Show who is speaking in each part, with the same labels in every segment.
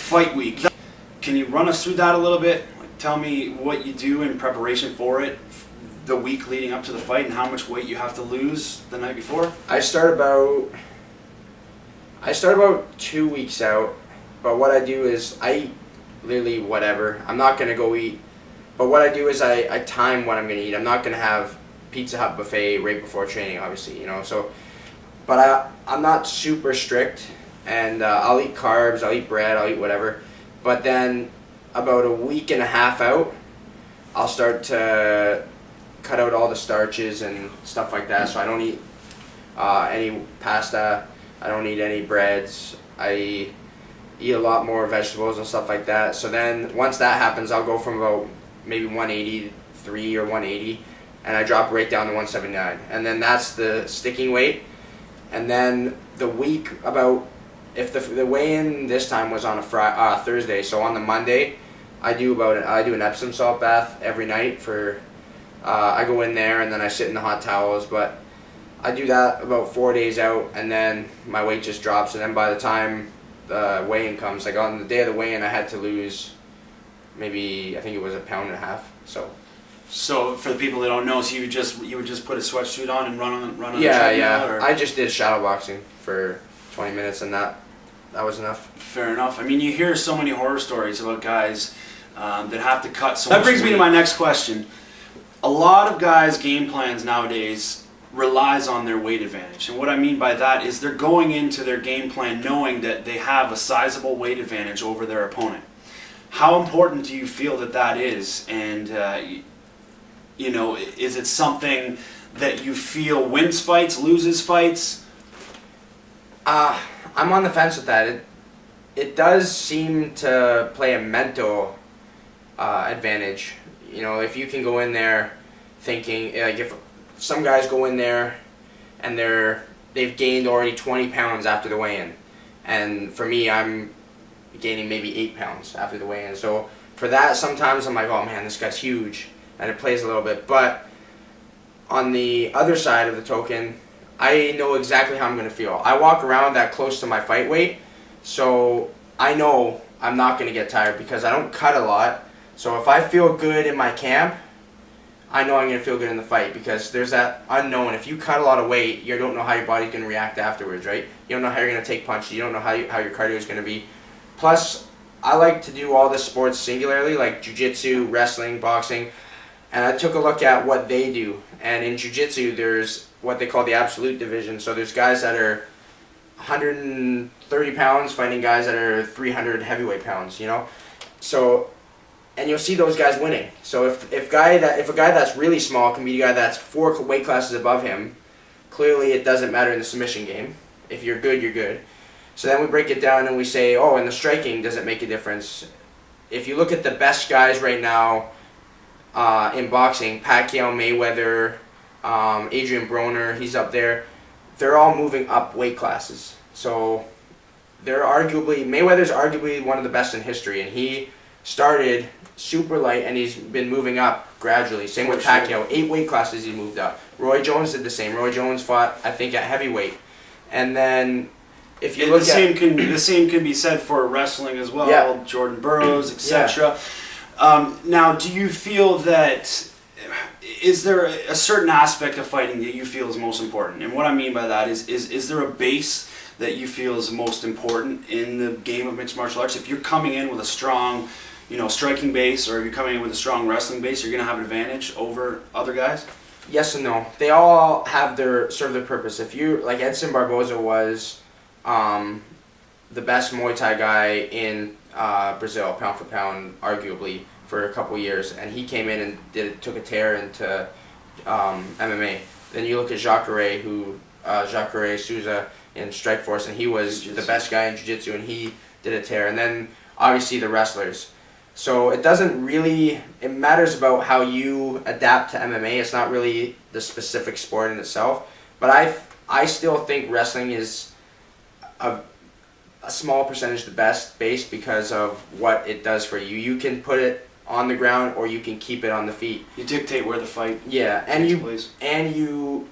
Speaker 1: fight week. Can you run us through that a little bit? Like, tell me what you do in preparation for it, the week leading up to the fight, and how much weight you have to lose the night before?
Speaker 2: I start about 2 weeks out, but what I do is I eat literally whatever. I'm not going to go eat, but what I do is I time what I'm going to eat. I'm not going to have Pizza Hut buffet right before training, obviously, so, but I'm not super strict, and I'll eat carbs, I'll eat bread, I'll eat whatever, but then about a week and a half out, I'll start to cut out all the starches and stuff like that, so I don't eat any pasta, I don't eat any breads, I eat a lot more vegetables and stuff like that. So then once that happens, I'll go from about maybe 183 or 180, and I drop right down to 179, and then that's the sticking weight. And then the week about, if the weigh-in this time was on a Thursday, so on the Monday, I do an Epsom salt bath every night for. I go in there and then I sit in the hot towels, but I do that about 4 days out, and then my weight just drops. And then by the time the weigh-in comes, like on the day of the weigh-in, I had to lose maybe, I think it was 1.5 pounds.
Speaker 1: So for the people that don't know, so you would just put a sweatsuit on and run on the treadmill?
Speaker 2: Yeah.
Speaker 1: Or?
Speaker 2: I just did shadow boxing for 20 minutes, and that was enough.
Speaker 1: Fair enough. I mean, you hear so many horror stories about guys that have to cut so much. That brings me to my next question. A lot of guys' game plans nowadays relies on their weight advantage. And what I mean by that is they're going into their game plan knowing that they have a sizable weight advantage over their opponent. How important do you feel that is? And, is it something that you feel wins fights, loses fights?
Speaker 2: I'm on the fence with that. It does seem to play a mental advantage. If you can go in there thinking, like if some guys go in there and they've gained already 20 pounds after the weigh-in, and for me, I'm gaining maybe 8 pounds after the weigh-in. So for that, sometimes I'm like, oh man, this guy's huge, and it plays a little bit. But on the other side of the token, I know exactly how I'm going to feel. I walk around that close to my fight weight, so I know I'm not going to get tired because I don't cut a lot. So if I feel good in my camp, I know I'm going to feel good in the fight, because there's that unknown. If you cut a lot of weight, you don't know how your body's going to react afterwards, right? You don't know how you're going to take punches. You don't know how your cardio is going to be. Plus, I like to do all the sports singularly, like jiu-jitsu, wrestling, boxing, and I took a look at what they do. And in jiu-jitsu, there's what they call the absolute division. So there's guys that are 130 pounds fighting guys that are 300 heavyweight pounds, So, and you'll see those guys winning. So if a guy that's really small can beat a guy that's 4 weight classes above him, clearly it doesn't matter in the submission game. If you're good, you're good. So then we break it down and we say, oh, in the striking, does it make a difference? If you look at the best guys right now in boxing, Pacquiao, Mayweather, Adrian Broner, he's up there. They're all moving up weight classes. So Mayweather's arguably one of the best in history, and he started super light and he's been moving up gradually. Same with Pacquiao, 8 weight classes he moved up. Roy Jones did the same. Roy Jones fought, I think, at heavyweight. And then if you look
Speaker 1: the same can be said for wrestling as well.
Speaker 2: Yeah.
Speaker 1: Jordan Burroughs, etc. Yeah. Now, do you feel that is there a certain aspect of fighting that you feel is most important? And what I mean by that is there a base that you feel is most important in the game of mixed martial arts? If you're coming in with a strong, striking base, or if you're coming in with a strong wrestling base, you're going to have an advantage over other guys?
Speaker 2: Yes and no. They all have serve their purpose. If you, like Edson Barboza was the best Muay Thai guy in Brazil, pound for pound, arguably, for a couple years, and he came in and took a tear into MMA. Then you look at Jacare Souza in Strikeforce, and he was the best guy in Jiu-Jitsu, and he did a tear. And then obviously the wrestlers. So it doesn't really, it matters about how you adapt to MMA. It's not really the specific sport in itself. But I still think wrestling is a small percentage the best base because of what it does for you. You can put it on the ground or you can keep it on the feet.
Speaker 1: You dictate where the fight
Speaker 2: takes place. And you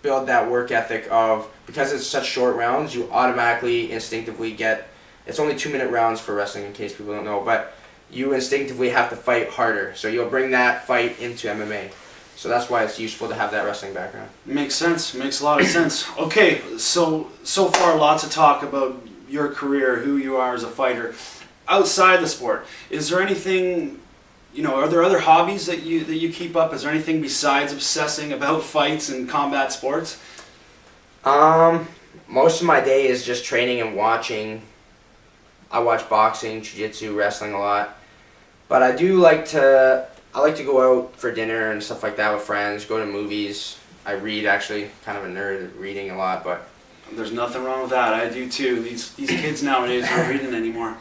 Speaker 2: build that work ethic of, because it's such short rounds, you automatically, instinctively get it's only 2-minute rounds for wrestling, in case people don't know, but you instinctively have to fight harder. So you'll bring that fight into MMA. So that's why it's useful to have that wrestling background.
Speaker 1: Makes sense. Makes a lot of sense. Okay, so far lots of talk about your career, who you are as a fighter. Outside the sport, is there anything, are there other hobbies that you keep up? Is there anything besides obsessing about fights and combat sports?
Speaker 2: Most of my day is just training and watching. I watch boxing, jiu-jitsu, wrestling a lot. But I like to go out for dinner and stuff like that with friends, go to movies. I read, actually, kind of a nerd at reading a lot, but
Speaker 1: there's nothing wrong with that. I do too. These kids nowadays aren't reading anymore.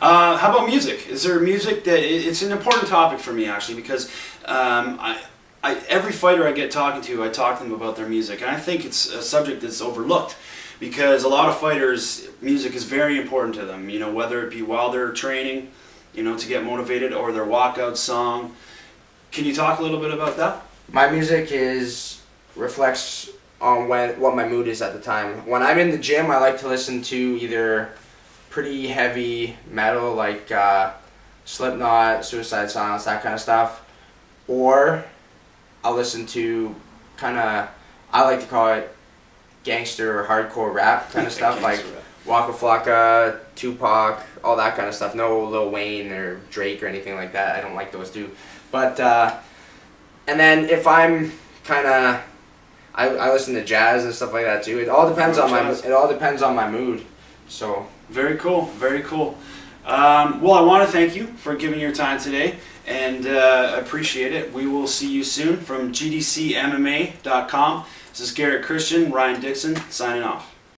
Speaker 1: How about music? Is there music that it's an important topic for me actually, because every fighter I get talking to, I talk to them about their music, and I think it's a subject that's overlooked because a lot of fighters, music is very important to them. Whether it be while they're training, to get motivated, or their walkout song. Can you talk a little bit about that?
Speaker 2: My music reflects on what my mood is at the time. When I'm in the gym, I like to listen to either pretty heavy metal like Slipknot, Suicide Silence, that kind of stuff, or I'll listen to I like to call it gangster or hardcore rap kind of stuff, like Waka Flocka, Tupac, all that kind of stuff. No Lil Wayne or Drake or anything like that. I don't like those two. But and then if I'm I listen to jazz and stuff like that too. It all depends on my mood. So
Speaker 1: very cool, very cool. Well, I want to thank you for giving your time today, and appreciate it. We will see you soon from GDCMMA.com. This is Garrett Christian, Ryan Dickson, signing off.